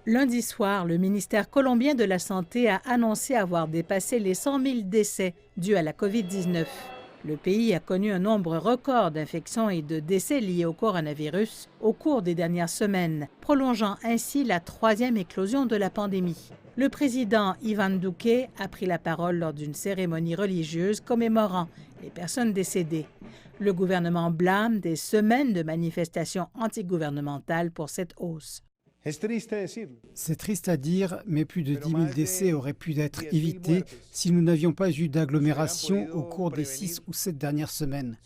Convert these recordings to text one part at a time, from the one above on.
Lundi soir, le ministère colombien de la Santé a annoncé avoir dépassé les 100 000 décès dus à la COVID-19. Le pays a connu un nombre record d'infections et de décès liés au coronavirus au cours des dernières semaines, prolongeant ainsi la troisième éclosion de la pandémie. Le président Ivan Duque a pris la parole lors d'une cérémonie religieuse commémorant les personnes décédées. Le gouvernement blâme des semaines de manifestations antigouvernementales pour cette hausse. C'est triste à dire, mais plus de 10 000 décès auraient pu être évités si nous n'avions pas eu d'agglomération au cours des 6 ou 7 dernières semaines.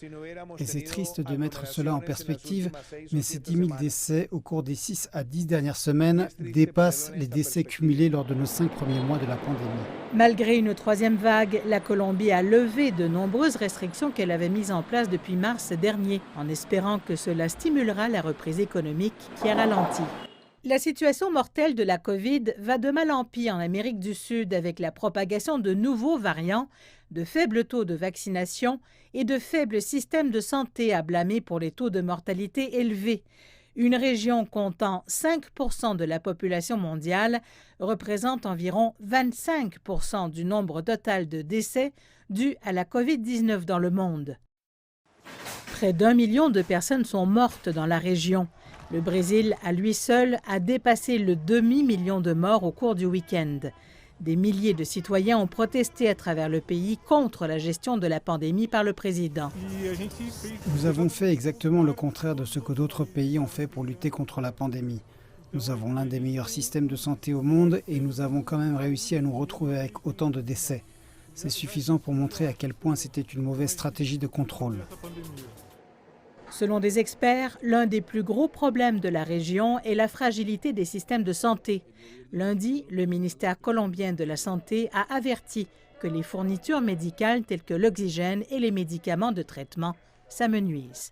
Et c'est triste de mettre cela en perspective, mais ces 10 000 décès au cours des 6 à 10 dernières semaines dépassent les décès cumulés lors de nos 5 premiers mois de la pandémie. Malgré une troisième vague, la Colombie a levé de nombreuses restrictions qu'elle avait mises en place depuis mars dernier, en espérant que cela stimulera la reprise économique qui a ralenti. La situation mortelle de la COVID va de mal en pis en Amérique du Sud avec la propagation de nouveaux variants, de faibles taux de vaccination et de faibles systèmes de santé à blâmer pour les taux de mortalité élevés. Une région comptant 5 % de la population mondiale représente environ 25 % du nombre total de décès dus à la COVID-19 dans le monde. Près d'1 million de personnes sont mortes dans la région. Le Brésil, à lui seul, a dépassé le demi-million de morts au cours du week-end. Des milliers de citoyens ont protesté à travers le pays contre la gestion de la pandémie par le président. Nous avons fait exactement le contraire de ce que d'autres pays ont fait pour lutter contre la pandémie. Nous avons l'un des meilleurs systèmes de santé au monde et nous avons quand même réussi à nous retrouver avec autant de décès. C'est suffisant pour montrer à quel point c'était une mauvaise stratégie de contrôle. Selon des experts, l'un des plus gros problèmes de la région est la fragilité des systèmes de santé. Lundi, le ministère colombien de la Santé a averti que les fournitures médicales telles que l'oxygène et les médicaments de traitement s'amenuisent.